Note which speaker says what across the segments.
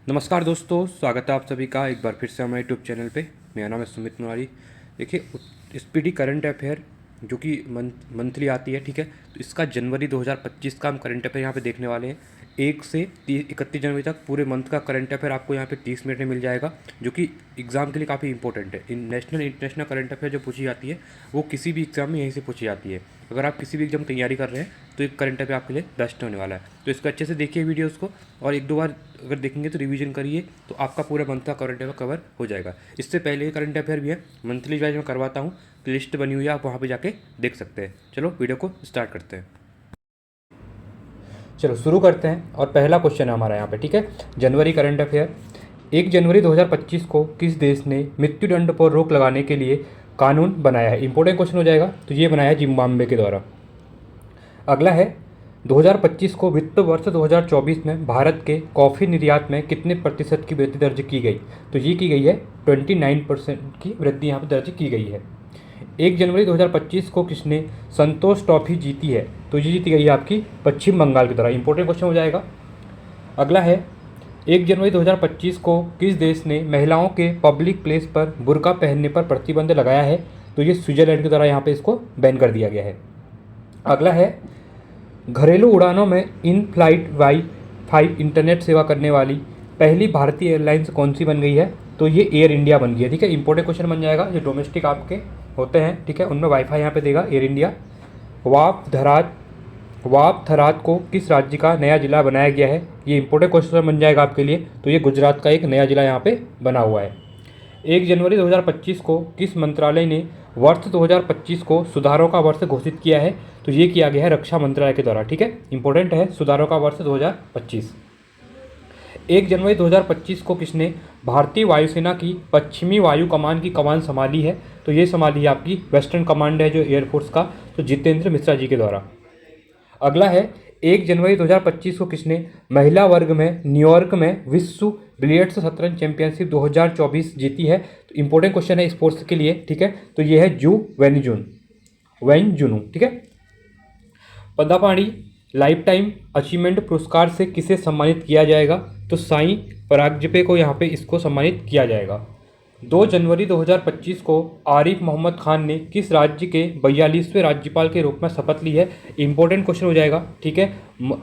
Speaker 1: नमस्कार दोस्तों, स्वागत है आप सभी का एक बार फिर से हमारे यूट्यूब चैनल पे। मेरा नाम है सुमित मुरारी। देखिए स्पीडी करंट अफेयर जो कि मंथली आती है, ठीक है। तो इसका जनवरी 2025 का हम करंट अफेयर यहाँ पे देखने वाले हैं। 1 से 31 जनवरी तक पूरे मंथ का करंट अफेयर आपको यहाँ पे 30 मिनट में मिल जाएगा, जो कि एग्ज़ाम के लिए काफ़ी इंपॉर्टेंट है। इन नेशनल इंटरनेशनल करंट अफेयर जो पूछी जाती है वो किसी भी एग्ज़ाम में यहीं से पूछी जाती है। अगर आप किसी भी एग्ज़ाम की तैयारी कर रहे हैं तो एक करंट अफेयर आपके लिए बेस्ट होने वाला है। तो इसको अच्छे से देखिए वीडियोज़ को, और एक दो बार अगर देखेंगे तो रिवीजन करिए, तो आपका पूरा मंथ का करंट अफेयर कवर हो जाएगा। इससे पहले करंट अफेयर भी है, मंथली वाइज मैं करवाता हूँ, लिस्ट बनी हुई है, आप वहाँ पे जाके देख सकते हैं। चलो वीडियो को स्टार्ट करते हैं। चलो शुरू करते हैं, और पहला क्वेश्चन है हमारा यहाँ पे, ठीक है। जनवरी करंट अफेयर। 1 जनवरी 2025 को किस देश ने मृत्युदंड पर रोक लगाने के लिए कानून बनाया है? इंपॉर्टेंट क्वेश्चन हो जाएगा। तो ये बनाया है जिम्बाब्वे के द्वारा। अगला है 2025 को वित्त वर्ष 2024 में भारत के कॉफ़ी निर्यात में कितने प्रतिशत की वृद्धि दर्ज की गई? तो ये की गई है 29% की वृद्धि यहाँ पर दर्ज की गई है। 1 जनवरी 2025 को किसने संतोष ट्रॉफी जीती है? तो ये जीती गई है आपकी पश्चिम बंगाल की तरह। इंपॉर्टेंट क्वेश्चन हो जाएगा। अगला है 1 जनवरी 2025 को किस देश ने महिलाओं के पब्लिक प्लेस पर बुर्का पहनने पर प्रतिबंध लगाया है? तो ये स्विट्जरलैंड की तरह यहाँ पे इसको बैन कर दिया गया है। अगला है घरेलू उड़ानों में इन फ्लाइट वाई-फाई इंटरनेट सेवा करने वाली पहली भारतीय एयरलाइंस कौन सी बन गई है? तो ये एयर इंडिया बन गई है, ठीक है। इंपॉर्टेंट क्वेश्चन बन जाएगा। जो डोमेस्टिक आपके होते हैं, ठीक है, उनमें वाईफाई यहाँ पे देगा एयर इंडिया। वाप थराद को किस राज्य का नया जिला बनाया गया है? ये इंपॉर्टेंट क्वेश्चन बन जाएगा आपके लिए। तो ये गुजरात का एक नया जिला यहाँ पे बना हुआ है। 1 जनवरी 2025 को किस मंत्रालय ने वर्ष 2025 को सुधारों का वर्ष घोषित किया है? तो ये किया गया है रक्षा मंत्रालय के द्वारा, ठीक है। इंपॉर्टेंट है सुधारों का वर्ष 2025। 1 जनवरी 2025 को किसने भारतीय वायुसेना की पश्चिमी वायु कमान की कमान संभाली है? तो ये संभाली है आपकी वेस्टर्न कमांड है जो एयरफोर्स का, तो जितेंद्र मिश्रा जी के द्वारा। अगला है 1 जनवरी 2025 को किसने महिला वर्ग में न्यूयॉर्क में विश्व बिलियर्ड्स शतरंज चैंपियनशिप 2024 जीती है? तो इंपॉर्टेंट क्वेश्चन है स्पोर्ट्स के लिए, ठीक है। तो ये है जू वेनजुनु, ठीक है। पद्मपाणि लाइफ टाइम अचीवमेंट पुरस्कार से किसे सम्मानित किया जाएगा? तो साईं परागजपे को यहाँ पे इसको सम्मानित किया जाएगा। 2 जनवरी 2025 को आरिफ मोहम्मद खान ने किस राज्य के 42वें राज्यपाल के रूप में शपथ ली है? इंपॉर्टेंट क्वेश्चन हो जाएगा, ठीक है।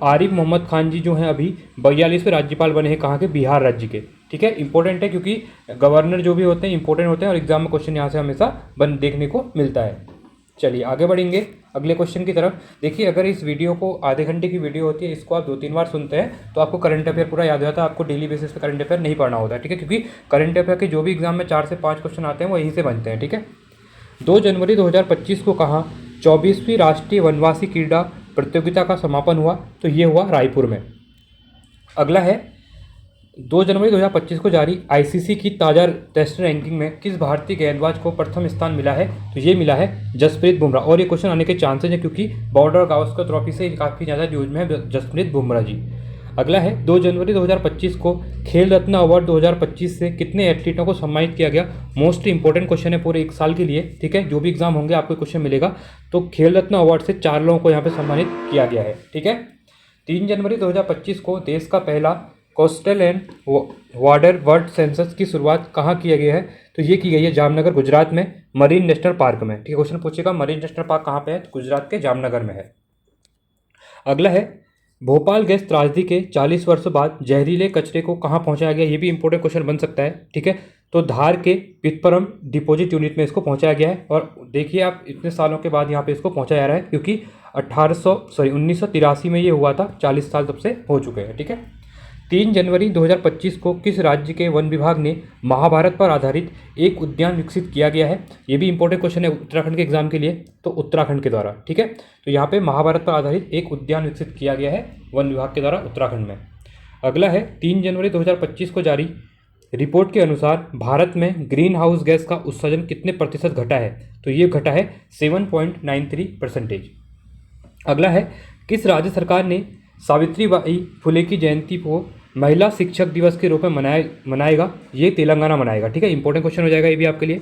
Speaker 1: आरिफ मोहम्मद खान जी जो हैं अभी 42वें राज्यपाल बने हैं, कहाँ के? बिहार राज्य के, ठीक है। इंपॉर्टेंट है क्योंकि गवर्नर जो भी होते हैं इंपॉर्टेंट होते हैं, और एग्जाम में क्वेश्चन यहाँ से हमेशा देखने को मिलता है। चलिए आगे बढ़ेंगे अगले क्वेश्चन की तरफ। देखिए अगर इस वीडियो को आधे घंटे की वीडियो होती है, इसको आप 2-3 बार सुनते हैं तो आपको करंट अफेयर पूरा याद हो जाता है। आपको डेली बेसिस पे करंट अफेयर नहीं पढ़ना होता है, ठीक है, क्योंकि करंट अफेयर के जो भी एग्जाम में 4 से 5 क्वेश्चन आते हैं वो यहीं से बनते हैं, ठीक है। 2 जनवरी 2025 को कहाँ 24वीं राष्ट्रीय वनवासी क्रीड़ा प्रतियोगिता का समापन हुआ? तो ये हुआ रायपुर में। अगला है 2 जनवरी 2025 को जारी आईसीसी की ताज़ा टेस्ट रैंकिंग में किस भारतीय गेंदबाज को प्रथम स्थान मिला है? तो ये मिला है जसप्रीत बुमराह। और ये क्वेश्चन आने के चांसेस हैं क्योंकि बॉर्डर गावस्कर ट्रॉफी से काफ़ी ज़्यादा यूज में है जसप्रीत बुमराह जी। अगला है 2 जनवरी 2025 को खेल रत्न अवार्ड 2025 से कितने एथलीटों को सम्मानित किया गया? मोस्ट इंपॉर्टेंट क्वेश्चन है पूरे 1 साल के लिए, ठीक है। जो भी एग्जाम होंगे आपको क्वेश्चन मिलेगा। तो खेल रत्न अवार्ड से 4 लोगों को यहाँ पे सम्मानित किया गया है, ठीक है। 3 जनवरी 2025 को देश का पहला coastal and water world census की शुरुआत कहाँ किया गया है? तो ये की गई है जामनगर गुजरात में मरीन नेशनल पार्क में, ठीक है। क्वेश्चन पूछेगा मरीन नेशनल पार्क कहाँ पे है? तो गुजरात के जामनगर में है। अगला है भोपाल गैस त्रासदी के 40 वर्ष बाद जहरीले कचरे को कहाँ पहुँचाया गया? ये भी इंपॉर्टेंट क्वेश्चन बन सकता है, ठीक है। तो धार के पिथपरम डिपोजिट यूनिट में इसको पहुँचाया गया है। और देखिए आप इतने सालों के बाद यहाँ पे इसको पहुँचाया जा रहा है क्योंकि 1983 में ये हुआ था, 40 साल तब से हो चुके हैं, ठीक है। 3 जनवरी 2025 को किस राज्य के वन विभाग ने महाभारत पर आधारित एक उद्यान विकसित किया गया है? ये भी इंपॉर्टेंट क्वेश्चन है उत्तराखंड के एग्जाम के लिए, तो उत्तराखंड के द्वारा, ठीक है। तो यहाँ पे महाभारत पर आधारित एक उद्यान विकसित किया गया है वन विभाग के द्वारा उत्तराखंड में। अगला है 3 जनवरी 2025 को जारी रिपोर्ट के अनुसार भारत में ग्रीन हाउस गैस का उत्सर्जन कितने प्रतिशत घटा है? तो ये घटा है 7.93%। अगला है किस राज्य सरकार ने सावित्रीबाई फुले की जयंती को महिला शिक्षक दिवस के रूप में मनाएगा? ये तेलंगाना मनाएगा, ठीक है। इंपॉर्टेंट क्वेश्चन हो जाएगा ये भी आपके लिए।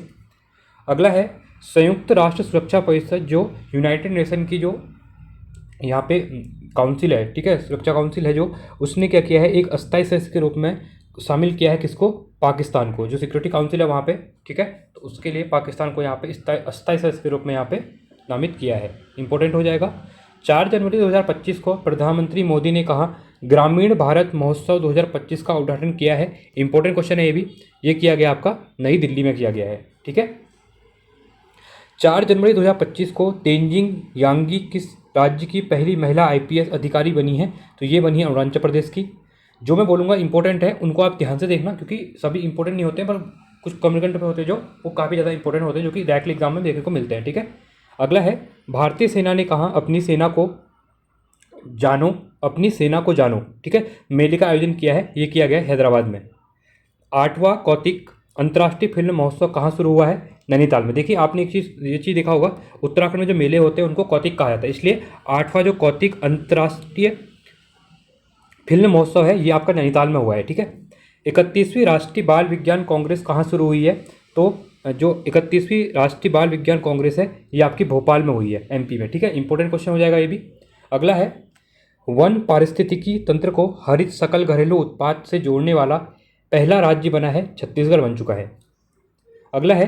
Speaker 1: अगला है संयुक्त राष्ट्र सुरक्षा परिषद जो यूनाइटेड नेशन की जो यहाँ पे काउंसिल है, ठीक है, सुरक्षा काउंसिल है जो, उसने क्या किया है एक अस्थायी सदस्य के रूप में शामिल किया है किसको, पाकिस्तान को, जो सिक्योरिटी काउंसिल है वहाँ पे, ठीक है। तो उसके लिए पाकिस्तान को यहाँ पे अस्थायी सदस्य के रूप में यहाँ पे नामित किया है, इंपॉर्टेंट हो जाएगा। 4 जनवरी 2025 को प्रधानमंत्री मोदी ने कहा ग्रामीण भारत महोत्सव 2025 का उद्घाटन किया है, इंपॉर्टेंट क्वेश्चन है ये भी। ये किया गया आपका नई दिल्ली में किया गया है, ठीक है। 4 जनवरी 2025 को तेंजिंग यांगी किस राज्य की पहली महिला IPS अधिकारी बनी है, तो ये बनी है अरुणाचल प्रदेश की। जो मैं बोलूँगा इंपॉर्टेंट है, उनको आप ध्यान से देखना, क्योंकि सभी इंपॉर्टेंट नहीं होते हैं, पर कुछ कम्युनिकेंट पे होते हैं जो वो काफ़ी ज़्यादा इंपॉर्टेंट होते हैं, जो कि डायरेक्टली एग्जाम में देखने को मिलते हैं, ठीक है। अगला है भारतीय सेना ने कहा अपनी सेना को जानो, ठीक है। मेले का आयोजन किया है, ये किया गया है हैदराबाद में। 8वां कौतिक अंतर्राष्ट्रीय फिल्म महोत्सव कहाँ शुरू हुआ है, नैनीताल में। देखिए आपने ये चीज़ देखा होगा, उत्तराखंड में जो मेले होते हैं उनको कौतिक कहा जाता है, इसलिए 8वां जो कौतिक अंतर्राष्ट्रीय फिल्म महोत्सव है ये आपका नैनीताल में हुआ है, ठीक है। 31वीं राष्ट्रीय बाल विज्ञान कांग्रेस कहाँ शुरू हुई है, तो जो 31वीं राष्ट्रीय बाल विज्ञान कांग्रेस है ये आपकी भोपाल में हुई है, MP में, ठीक है। इंपॉर्टेंट क्वेश्चन हो जाएगा ये भी। अगला है वन पारिस्थितिकी तंत्र को हरित सकल घरेलू उत्पाद से जोड़ने वाला पहला राज्य बना है, छत्तीसगढ़ बन चुका है। अगला है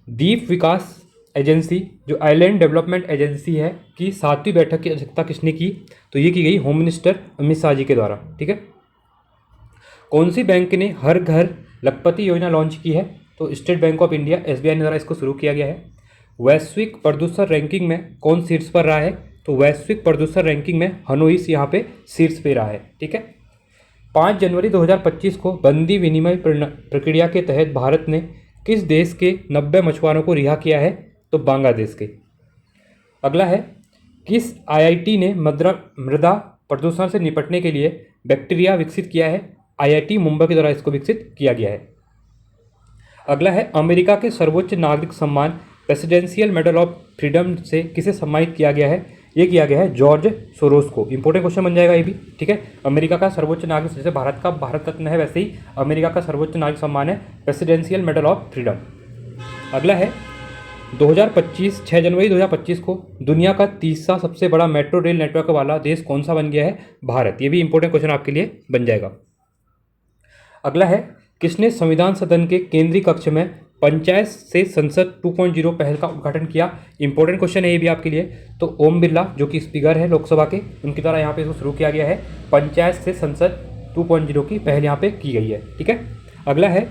Speaker 1: द्वीप विकास एजेंसी, जो आइलैंड डेवलपमेंट एजेंसी है, की 7वीं बैठक की अध्यक्षता किसने की, तो ये की गई होम मिनिस्टर अमित शाह जी के द्वारा, ठीक है। कौन सी बैंक ने हर घर लखपति योजना लॉन्च की है, तो state bank of India SBI द्वारा इसको शुरू किया गया है। वैश्विक प्रदूषण रैंकिंग में कौन शीर्ष पर रहा है, तो वैश्विक प्रदूषण रैंकिंग में हनोई यहाँ पे शीर्ष पे रहा है, ठीक है। 5 जनवरी 2025 को बंदी विनिमय प्रक्रिया के तहत भारत ने किस देश के 90 मछुआरों को रिहा किया है, तो बांग्लादेश के। अगला है किस IIT ने मृदा प्रदूषण से निपटने के लिए बैक्टीरिया विकसित किया है, IIT मुंबई के द्वारा इसको विकसित किया गया है। अगला है अमेरिका के सर्वोच्च नागरिक सम्मान प्रेसिडेंशियल मेडल ऑफ फ्रीडम से किसे सम्मानित किया गया है, ये किया गया है जॉर्ज सोरोस को, इंपॉर्टेंट क्वेश्चन बन जाएगा ये भी, ठीक है। अमेरिका का सर्वोच्च नागरिक, जैसे भारत का भारत रत्न है वैसे ही अमेरिका का सर्वोच्च नागरिक सम्मान है प्रेसिडेंशियल मेडल ऑफ फ्रीडम। अगला है 6 जनवरी 2025 को दुनिया का तीसरा सबसे बड़ा मेट्रो रेल नेटवर्क वाला देश कौन सा बन गया है, भारत। ये भी इंपॉर्टेंट क्वेश्चन आपके लिए बन जाएगा। अगला है किसने संविधान सदन के केंद्रीय कक्ष में पंचायत से संसद 2.0 पहल का उद्घाटन किया, इंपॉर्टेंट क्वेश्चन है ये भी आपके लिए। तो ओम बिरला जो कि स्पीकर है लोकसभा के, उनके द्वारा यहाँ पे इसको शुरू किया गया है, पंचायत से संसद 2.0 की पहल यहाँ पे की गई है, ठीक है। अगला है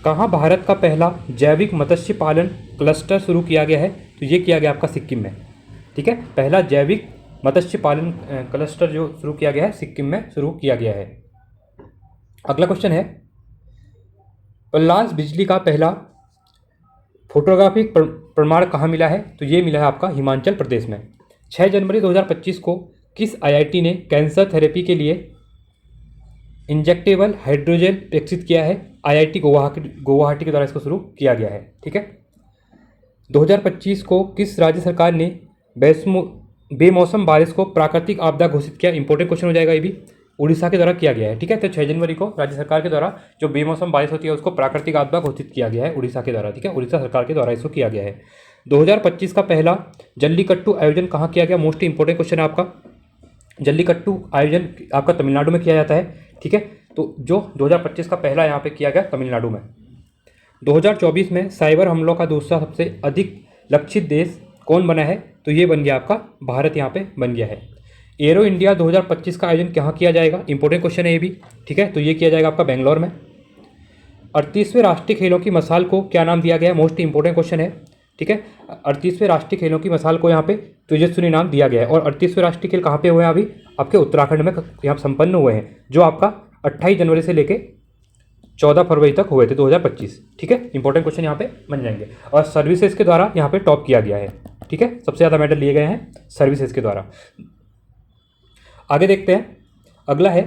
Speaker 1: कहाँ भारत का पहला जैविक मत्स्य पालन क्लस्टर शुरू किया गया है, तो ये किया गया आपका सिक्किम में, ठीक है। पहला जैविक मत्स्य पालन क्लस्टर जो शुरू किया गया है सिक्किम में शुरू किया गया है। अगला क्वेश्चन है पल्लास बिजली का पहला फोटोग्राफिक प्रमाण कहाँ मिला है, तो ये मिला है आपका हिमाचल प्रदेश में। 6 जनवरी 2025 को किस IIT ने कैंसर थेरेपी के लिए इंजेक्टेबल हाइड्रोजेल विकसित किया है, IIT गुवाहाटी के द्वारा इसको शुरू किया गया है, ठीक है। 2025 को किस राज्य सरकार ने बेमौसम बारिश को प्राकृतिक आपदा घोषित किया, इंपॉर्टेंट क्वेश्चन हो जाएगा ये भी, उड़ीसा के द्वारा किया गया है, ठीक है। तो 6 जनवरी को राज्य सरकार के द्वारा जो बेमौसम बारिश होती है उसको प्राकृतिक आपदा घोषित किया गया है उड़ीसा के द्वारा, ठीक है। उड़ीसा सरकार के द्वारा इसको किया गया है। 2025 का पहला जल्लीकट्टू आयोजन कहाँ किया गया, मोस्ट इंपॉर्टेंट क्वेश्चन है आपका। जल्लीकट्टू आयोजन आपका तमिलनाडु में किया जाता है, ठीक है। तो जो 2025 का पहला यहाँ पे किया गया तमिलनाडु में। 2024 में साइबर हमलों का दूसरा सबसे अधिक लक्षित देश कौन बना है, तो ये बन गया आपका भारत यहाँ पे बन गया है। एरो इंडिया 2025 का आयोजन कहाँ किया जाएगा, इंपॉर्टेंट क्वेश्चन है ये भी, ठीक है। तो ये किया जाएगा आपका बेंगलोर में। 38वें राष्ट्रीय खेलों की मसाल को क्या नाम दिया गया, मोस्ट इंपॉर्टेंट क्वेश्चन है, ठीक है। 38वें राष्ट्रीय खेलों की मसाल को यहाँ पे तेजस्विनी नाम दिया गया है। और 38वें राष्ट्रीय खेल कहाँ पे हुए हैं, अभी आपके उत्तराखंड में यहाँ संपन्न हुए हैं, जो आपका 28 जनवरी से लेके 14 फरवरी तक हुए थे 2025, ठीक है। इंपॉर्टेंट क्वेश्चन यहाँ पे बन जाएंगे। और सर्विसेज के द्वारा यहाँ पे टॉप किया गया है, ठीक है। सबसे ज़्यादा मेडल लिए गए हैं सर्विसेज के द्वारा। आगे देखते हैं, अगला है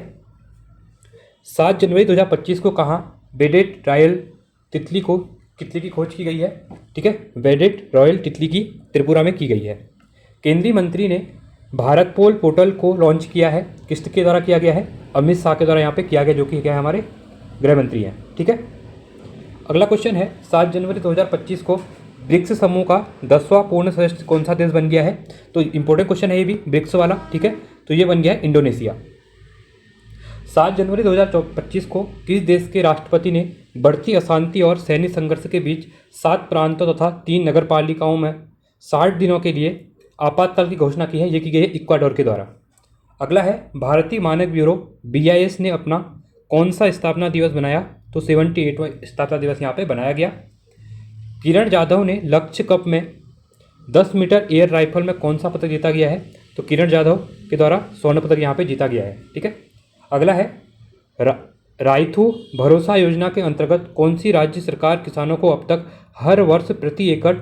Speaker 1: 7 जनवरी 2025 को कहाँ बेडेड रॉयल तितली की खोज की गई है, ठीक है। बेडेड रॉयल तितली की त्रिपुरा में की गई है। केंद्रीय मंत्री ने भारत पोल पोर्टल को लॉन्च किया है, किसके द्वारा किया गया है, अमित शाह के द्वारा यहाँ पे किया गया, जो कि क्या है हमारे गृह मंत्री हैं, ठीक है। अगला क्वेश्चन है 7 जनवरी 2025 को ब्रिक्स समूह का 10वां पूर्ण सदस्य कौन सा देश बन गया है, तो इंपॉर्टेंट क्वेश्चन है ये भी ब्रिक्स वाला, ठीक है। तो ये बन गया है इंडोनेशिया। 7 जनवरी 2025 को किस देश के राष्ट्रपति ने बढ़ती अशांति और सैन्य संघर्ष के बीच 7 प्रांतों तथा 3 नगर पालिकाओं में 60 दिनों के लिए आपातकाल की घोषणा की है? ये की गई है इक्वाडोर के द्वारा। अगला है भारतीय मानक ब्यूरो BIS ने अपना कौन सा स्थापना दिवस बनाया? तो 78वां स्थापना दिवस यहाँ पे बनाया गया। किरण जाधव ने लक्ष्य कप में 10 मीटर एयर राइफल में कौन सा पदक जीता गया है? तो किरण जाधव के द्वारा स्वर्ण पदक यहाँ पे जीता गया है। ठीक है। अगला है राइथू भरोसा योजना के अंतर्गत कौन सी राज्य सरकार किसानों को अब तक हर वर्ष प्रति एकड़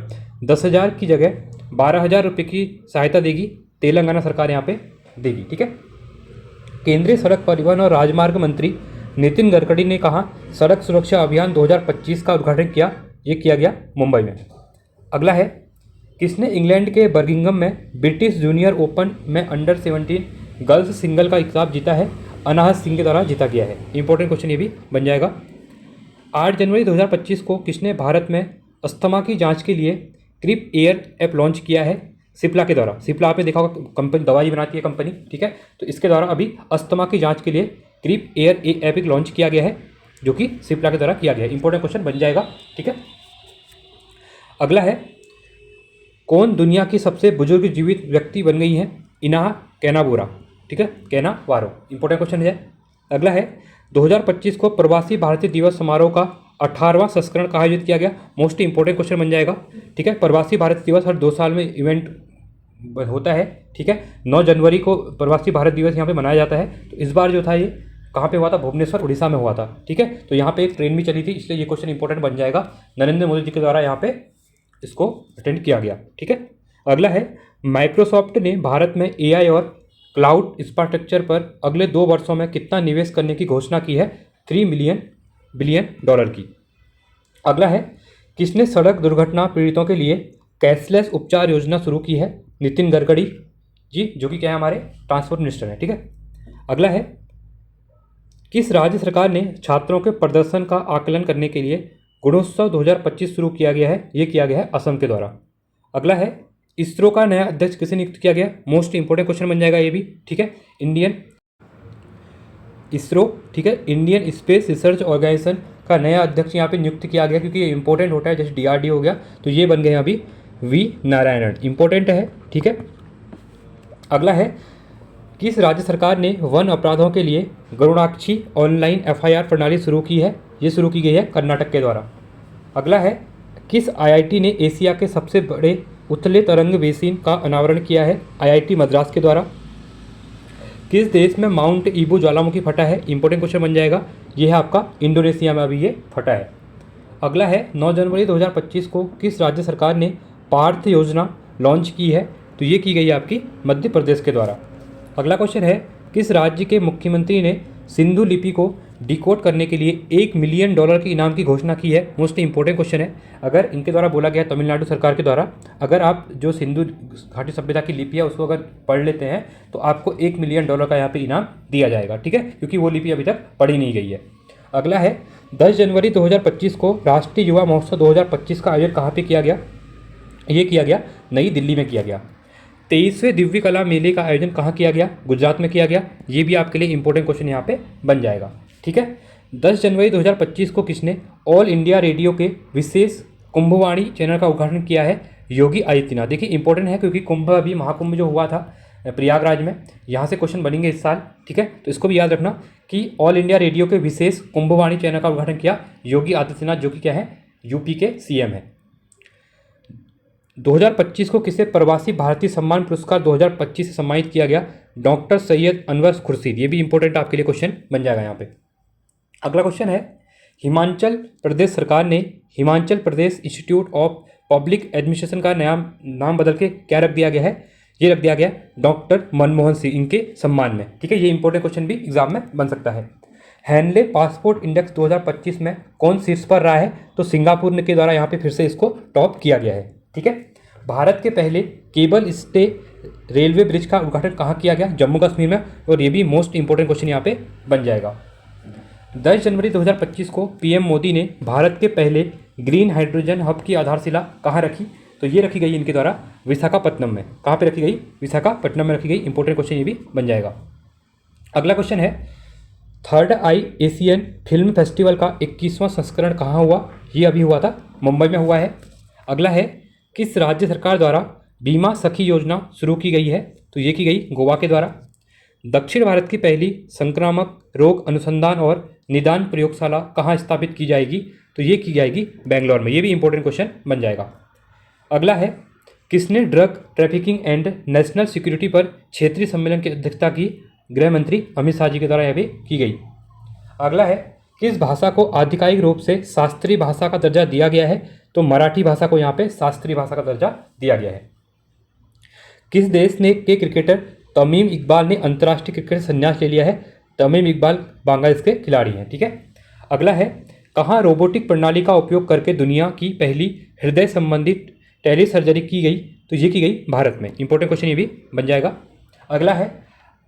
Speaker 1: 10,000 की जगह 12,000 रुपये की सहायता देगी? तेलंगाना सरकार यहाँ पे देगी। ठीक है। केंद्रीय सड़क परिवहन और राजमार्ग मंत्री नितिन गडकरी ने कहा सड़क सुरक्षा अभियान 2025 का उद्घाटन किया? ये किया गया मुंबई में। अगला है किसने इंग्लैंड के बर्मिंघम में ब्रिटिश जूनियर ओपन में अंडर 17 गर्ल्स सिंगल का खिताब जीता है? अनाहत सिंह के द्वारा जीता गया है। इंपॉर्टेंट क्वेश्चन ये भी बन जाएगा। 8 जनवरी 2025 को किसने भारत में अस्थमा की जांच के लिए क्रिप एयर ऐप लॉन्च किया है? सिप्ला के द्वारा। सिप्ला आपने देखा होगा कंपनी दवाई बनाती है कंपनी। ठीक है। तो इसके द्वारा अभी अस्थमा की जांच के लिए क्रिप एयर ऐप लॉन्च किया गया है जो कि सिप्ला के द्वारा किया गया है। इंपॉर्टेंट क्वेश्चन बन जाएगा। ठीक है। अगला है कौन दुनिया की सबसे बुजुर्ग जीवित व्यक्ति बन गई है? इनाहा कैनाबोरा। ठीक है। कैनावारो। इंपॉर्टेंट क्वेश्चन है। अगला है 2025 को प्रवासी भारतीय दिवस समारोह का 18वां संस्करण का आयोजित किया गया? मोस्ट इंपॉर्टेंट क्वेश्चन बन जाएगा। ठीक है। प्रवासी भारतीय दिवस हर 2 साल में इवेंट होता है। ठीक है। 9 जनवरी को प्रवासी भारत दिवस यहाँ पे मनाया जाता है। तो इस बार जो था ये कहाँ पे हुआ था? भुवनेश्वर उड़ीसा में हुआ था। ठीक है। तो यहाँ पे एक ट्रेन भी चली थी, इसलिए ये क्वेश्चन इंपॉर्टेंट बन जाएगा। नरेंद्र मोदी जी के द्वारा यहाँ पे इसको अटेंड किया गया। ठीक है। अगला है माइक्रोसॉफ्ट ने भारत में AI और क्लाउड इंफ्रास्ट्रक्चर पर अगले 2 वर्षों में कितना निवेश करने की घोषणा की है? $3 बिलियन की। अगला है किसने सड़क दुर्घटना पीड़ितों के लिए कैशलेस उपचार योजना शुरू की है? नितिन गडकरी जी, जो कि क्या है हमारे ट्रांसपोर्ट मिनिस्टर हैं। ठीक है। अगला है किस राज्य सरकार ने छात्रों के प्रदर्शन का आकलन करने के लिए गुणोत्सव 2025 शुरू किया गया है? ये किया गया है असम के द्वारा। अगला है इसरो का नया अध्यक्ष किसे नियुक्त किया गया? मोस्ट इंपॉर्टेंट क्वेश्चन बन जाएगा ये भी। ठीक है। इसरो। ठीक है। इंडियन स्पेस रिसर्च ऑर्गेनाइजेशन का नया अध्यक्ष यहाँ पे नियुक्त किया गया, क्योंकि ये इंपॉर्टेंट होता है। जैसे DRDO हो गया, तो ये बन गए अभी V नारायणन। इंपॉर्टेंट है। ठीक है। अगला है किस राज्य सरकार ने वन अपराधों के लिए गरुड़ाक्षी ऑनलाइन FIR प्रणाली शुरू की है? ये शुरू की गई है कर्नाटक के द्वारा। अगला है किस IIT ने एशिया के सबसे बड़े उथले तरंग बेसिन का अनावरण किया है? IIT मद्रास के द्वारा। किस देश में माउंट ईबू ज्वालामुखी फटा है? इंपॉर्टेंट क्वेश्चन बन जाएगा। ये है आपका इंडोनेशिया में अभी ये फटा है। अगला है 9 जनवरी 2025 को किस राज्य सरकार ने पार्थ योजना लॉन्च की है? तो ये की गई है आपकी मध्य प्रदेश के द्वारा। अगला क्वेश्चन है किस राज्य के मुख्यमंत्री ने सिंधु लिपि को डिकोड करने के लिए $1 मिलियन के इनाम की घोषणा की है? मोस्ट इंपॉर्टेंट क्वेश्चन है। अगर इनके द्वारा बोला गया तमिलनाडु सरकार के द्वारा, अगर आप जो सिंधु घाटी सभ्यता की लिपि है उसको अगर पढ़ लेते हैं तो आपको $1 मिलियन का यहाँ पे इनाम दिया जाएगा। ठीक है। क्योंकि वो लिपि अभी तक पढ़ी नहीं गई है। अगला है 10 जनवरी 2025 को राष्ट्रीय युवा महोत्सव 2025 का आयोजन कहाँ पर किया गया? ये किया गया नई दिल्ली में किया गया। 23वें दिव्य कला मेले का आयोजन कहाँ किया गया? गुजरात में किया गया। ये भी आपके लिए इंपॉर्टेंट क्वेश्चन यहाँ पे बन जाएगा। ठीक है। 10 जनवरी 2025 को किसने ऑल इंडिया रेडियो के विशेष कुंभवाणी चैनल का उद्घाटन किया है? योगी आदित्यनाथ। देखिए इंपॉर्टेंट है क्योंकि कुंभ अभी महाकुंभ जो हुआ था प्रयागराज में, यहाँ से क्वेश्चन बनेंगे इस साल। ठीक है। तो इसको भी याद रखना कि ऑल इंडिया रेडियो के विशेष कुंभवाणी चैनल का उद्घाटन किया योगी आदित्यनाथ, जो कि क्या है यूपी के CM है। 2025 को किसे प्रवासी भारतीय सम्मान पुरस्कार 2025 से सम्मानित किया गया? डॉक्टर सैयद अनवर खुर्शीद। ये भी इंपॉर्टेंट आपके लिए क्वेश्चन बन जाएगा यहाँ पे। अगला क्वेश्चन है हिमाचल प्रदेश सरकार ने Himachal Pradesh institute of public administration का नया नाम बदल के क्या रख दिया गया है? ये रख दिया गया डॉक्टर मनमोहन सिंह इनके सम्मान में। ठीक है। ये इंपॉर्टेंट क्वेश्चन भी एग्जाम में बन सकता है। हैनले पासपोर्ट इंडेक्स 2025 में कौन शीर्ष पर रहा है? तो सिंगापुर के द्वारा यहाँ पे फिर से इसको टॉप किया गया है। ठीक है। भारत के पहले केबल स्टे रेलवे ब्रिज का उद्घाटन कहाँ किया गया? जम्मू कश्मीर में। और ये भी मोस्ट इंपॉर्टेंट क्वेश्चन यहाँ पे बन जाएगा। 10 जनवरी 2025 को PM मोदी ने भारत के पहले ग्रीन हाइड्रोजन हब की आधारशिला कहाँ रखी? तो ये रखी गई इनके द्वारा विशाखापट्टनम में। कहाँ पे रखी गई? विशाखापट्टनम में रखी गई। इंपॉर्टेंट क्वेश्चन ये भी बन जाएगा। अगला क्वेश्चन है थर्ड आई एशियन फिल्म फेस्टिवल का 21वां संस्करण कहाँ हुआ? ये अभी हुआ था, मुंबई में हुआ है। अगला है, किस राज्य सरकार द्वारा बीमा सखी योजना शुरू की गई है? तो ये की गई गोवा के द्वारा। दक्षिण भारत की पहली संक्रामक रोग अनुसंधान और निदान प्रयोगशाला कहाँ स्थापित की जाएगी? तो ये की जाएगी बेंगलोर में। ये भी इंपॉर्टेंट क्वेश्चन बन जाएगा। अगला है, किसने drug trafficking and national security पर क्षेत्रीय सम्मेलन की अध्यक्षता की? गृह मंत्री अमित शाह जी के द्वारा यह भी की गई। अगला है, किस भाषा को आधिकारिक रूप से शास्त्रीय भाषा का दर्जा दिया गया है? तो मराठी भाषा को यहाँ पे शास्त्रीय भाषा का दर्जा दिया गया है। किस देश ने के क्रिकेटर तमीम इकबाल ने अंतर्राष्ट्रीय क्रिकेट से संन्यास ले लिया है? तमीम इकबाल बांग्लादेश के खिलाड़ी हैं, ठीक है। अगला है, कहाँ रोबोटिक प्रणाली का उपयोग करके दुनिया की पहली हृदय संबंधित टेली सर्जरी की गई? तो ये की गई भारत में। इंपॉर्टेंट क्वेश्चन ये भी बन जाएगा। अगला है,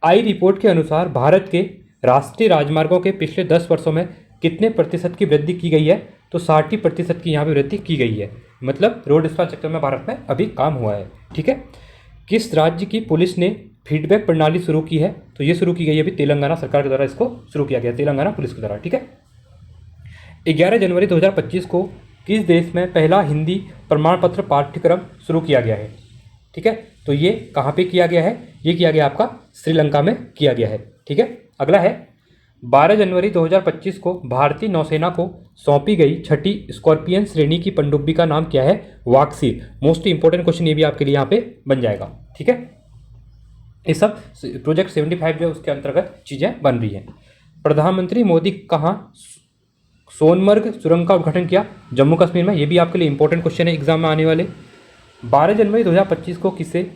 Speaker 1: आई रिपोर्ट के अनुसार भारत के राष्ट्रीय राजमार्गों के पिछले 10 वर्षों में कितने प्रतिशत की वृद्धि की गई है? तो 60% की यहाँ पर वृद्धि की गई है। मतलब रोड इंफ्रास्ट्रक्चर में भारत में अभी काम हुआ है, ठीक है। किस राज्य की पुलिस ने फीडबैक प्रणाली शुरू की है? तो ये शुरू की गई है अभी तेलंगाना सरकार के द्वारा, इसको शुरू किया गया तेलंगाना पुलिस के द्वारा, ठीक है। 11 जनवरी 2025 को किस देश में पहला हिंदी प्रमाण पत्र पाठ्यक्रम शुरू किया गया है? ठीक है, तो ये कहाँ पे किया गया है? ये किया गया आपका श्रीलंका में किया गया है, ठीक है। अगला है, 12 जनवरी 2025 को भारतीय नौसेना को सौंपी गई छठी स्कॉर्पियन श्रेणी की पनडुब्बी का नाम क्या है? वाक्सीर। मोस्ट इंपॉर्टेंट क्वेश्चन ये भी आपके लिए यहाँ पे बन जाएगा, ठीक है। ये सब प्रोजेक्ट 75 जो उसके अंतर्गत चीज़ें बन रही हैं। प्रधानमंत्री मोदी कहाँ सोनमर्ग सुरंग का उद्घाटन किया? जम्मू कश्मीर में। ये भी आपके लिए इंपॉर्टेंट क्वेश्चन है एग्जाम में आने वाले। 12 जनवरी 2025 को किसे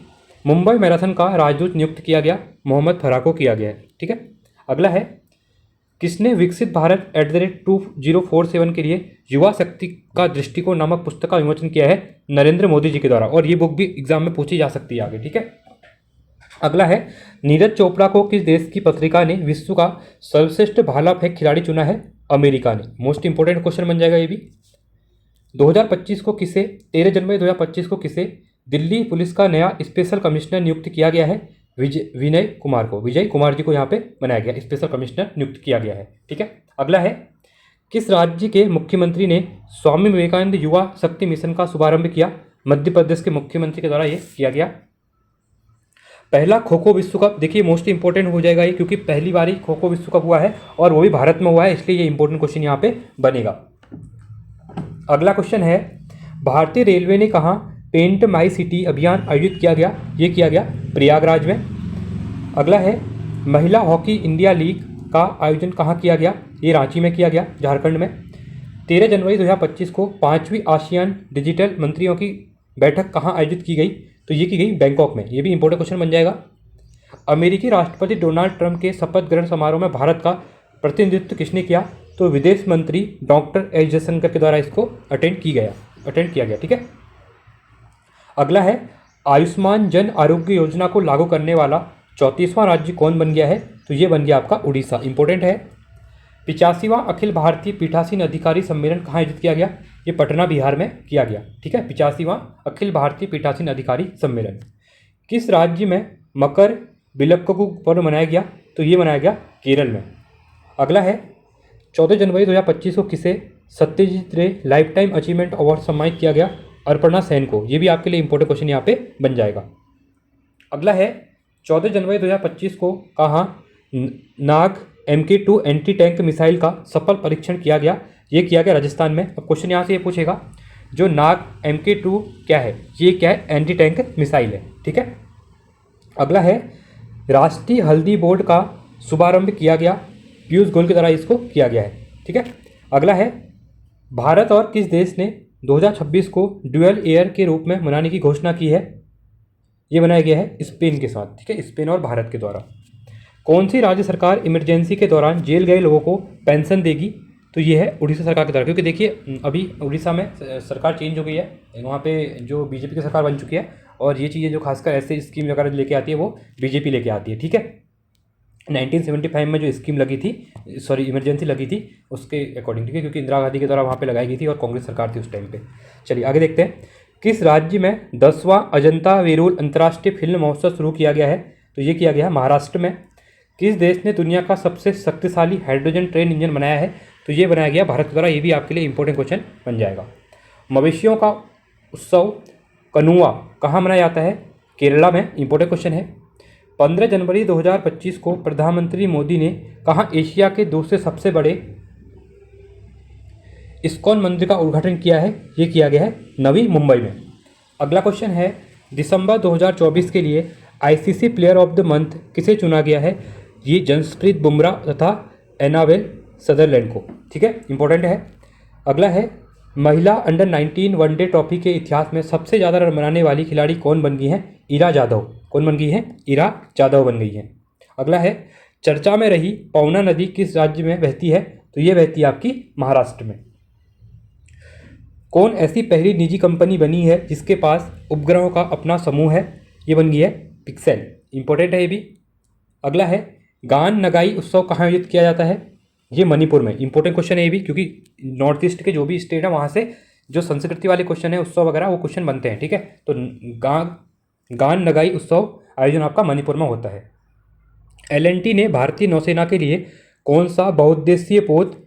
Speaker 1: मुंबई मैराथन का राजदूत नियुक्त किया गया? मोहम्मद फराह को किया गया है, ठीक है। अगला है, किसने विकसित भारत @2047 के लिए युवा शक्ति का दृष्टिकोण नामक पुस्तक का विमोचन किया है? नरेंद्र मोदी जी के द्वारा। और ये बुक भी एग्जाम में पूछी जा सकती है आगे, ठीक है। अगला है, नीरज चोपड़ा को किस देश की पत्रिका ने विश्व का सर्वश्रेष्ठ भाला फेंक खिलाड़ी चुना है? अमेरिका ने। मोस्ट इंपॉर्टेंट क्वेश्चन बन जाएगा ये भी। 2025 को किसे 13 जनवरी 2025 को किसे दिल्ली पुलिस का नया स्पेशल कमिश्नर नियुक्त किया गया है? विजय कुमार जी को यहाँ पे बनाया गया, स्पेशल कमिश्नर नियुक्त किया गया है, ठीक है। अगला है, किस राज्य के मुख्यमंत्री ने स्वामी विवेकानंद युवा शक्ति मिशन का शुभारंभ किया? मध्य प्रदेश के मुख्यमंत्री के द्वारा ये किया गया। पहला खो खो विश्व कप, देखिए मोस्ट इंपॉर्टेंट हो जाएगा ये, क्योंकि पहली बार ही खो खो विश्व कप हुआ है और वो भी भारत में हुआ है, इसलिए ये इंपॉर्टेंट क्वेश्चन यहाँ पे बनेगा। अगला क्वेश्चन है, भारतीय रेलवे ने कहाँ पेंट माई सिटी अभियान आयोजित किया गया? ये किया गया प्रयागराज में। अगला है, महिला हॉकी इंडिया लीग का आयोजन कहाँ किया गया? ये रांची में किया गया, झारखंड में। 13 जनवरी 2025 को 5वीं आसियान डिजिटल मंत्रियों की बैठक कहाँ आयोजित की गई? तो ये की गई बैंकॉक में। ये भी इंपॉर्टेंट क्वेश्चन बन जाएगा। अमेरिकी राष्ट्रपति डोनाल्ड ट्रंप के शपथ ग्रहण समारोह में भारत का प्रतिनिधित्व किसने किया? तो विदेश मंत्री डॉक्टर एस जयशंकर के द्वारा इसको अटेंड किया गया, ठीक है। अगला है, आयुष्मान जन आरोग्य योजना को लागू करने वाला 34वां राज्य कौन बन गया है? तो ये बन गया आपका उड़ीसा। इंपॉर्टेंट है। 85वां अखिल भारतीय पीठासीन अधिकारी सम्मेलन कहाँ आयोजित किया गया? ये पटना बिहार में किया गया, ठीक है। 85वां अखिल भारतीय पीठासीन अधिकारी सम्मेलन। किस राज्य में मकर विलक्कू पर्व मनाया गया? तो ये मनाया गया केरल में। अगला है, 14 जनवरी 2025 को किसे सत्यजीत रे लाइफ टाइम अचीवमेंट अवार्ड सम्मानित किया गया? अर्पणा सेन को। ये भी आपके लिए इंपॉर्टेंट क्वेश्चन यहाँ पे बन जाएगा। अगला है, 14 जनवरी 2025 को कहाँ नाग MK2 एंटी टैंक मिसाइल का सफल परीक्षण किया गया? ये किया गया राजस्थान में। अब क्वेश्चन यहाँ से ये पूछेगा, जो नाग MK2 क्या है? ये क्या है? एंटी टैंक मिसाइल है, ठीक है। अगला है, राष्ट्रीय हल्दी बोर्ड का शुभारंभ किया गया? पीयूष गोयल के द्वारा इसको किया गया है, ठीक है। अगला है, भारत और किस देश ने 2026 को ड्यूअल ईयर के रूप में मनाने की घोषणा की है? ये बनाया गया है स्पेन के साथ, ठीक है, स्पेन और भारत के द्वारा। कौन सी राज्य सरकार इमरजेंसी के दौरान जेल गए लोगों को पेंशन देगी? तो ये है उड़ीसा सरकार की द्वारा, क्योंकि देखिए अभी उड़ीसा में सरकार चेंज हो गई है, वहाँ पे जो बीजेपी की सरकार बन चुकी है, और ये चीज़ें जो खासकर ऐसे स्कीम वगैरह लेके आती है वो बीजेपी लेके आती है, ठीक है। 1975 में जो स्कीम लगी थी, सॉरी इमरजेंसी लगी थी, उसके अकॉर्डिंग, ठीक है, क्योंकि इंदिरा गांधी के द्वारा वहाँ पे लगाई गई थी और कांग्रेस सरकार थी उस टाइम पे। चलिए आगे देखते हैं, किस राज्य में 10वां अजंता वेरूल अंतर्राष्ट्रीय फिल्म महोत्सव शुरू किया गया है? तो ये किया गया है महाराष्ट्र में। किस देश ने दुनिया का सबसे शक्तिशाली हाइड्रोजन ट्रेन इंजन बनाया है? तो ये बनाया गया भारत द्वारा। ये भी आपके लिए इंपॉर्टेंट क्वेश्चन बन जाएगा। मवेशियों का उत्सव कनुआ कहाँ मनाया जाता है? केरला में। इंपॉर्टेंट क्वेश्चन है। 15 जनवरी 2025 को प्रधानमंत्री मोदी ने कहाँ एशिया के दूसरे सबसे बड़े इस्कॉन मंदिर का उद्घाटन किया है? ये किया गया है नवी मुंबई में। अगला क्वेश्चन है, दिसंबर 2024 के लिए ICC player of the month किसे चुना गया है? ये जसप्रीत बुमराह तथा एनाबेल सदरलैंड को। ठीक है, इंपॉर्टेंट है। अगला है, महिला अंडर 19 वनडे ट्रॉफी के इतिहास में सबसे ज़्यादा रन बनाने वाली खिलाड़ी कौन बन गई है? इरा जाधव। कौन बन गई है? इरा जाधव बन गई है। अगला है, चर्चा में रही पवना नदी किस राज्य में बहती है? तो ये बहती है आपकी महाराष्ट्र में। कौन ऐसी पहली निजी कंपनी बनी है जिसके पास उपग्रहों का अपना समूह है? ये बन गई है पिक्सेल। इंपॉर्टेंट है ये भी। अगला है, गान नगाई उत्सव कहाँ आयोजित किया जाता है? ये मणिपुर में। इंपॉर्टेंट क्वेश्चन है ये भी, क्योंकि नॉर्थ ईस्ट के जो भी स्टेट है वहाँ से जो संस्कृति वाले क्वेश्चन है, उत्सव वगैरह, वो क्वेश्चन बनते हैं। ठीक है, तो गान नगाई उत्सव आयोजन आपका मणिपुर में होता है। एल&टी ने भारतीय नौसेना के लिए कौन सा बहुउद्देशीय पोत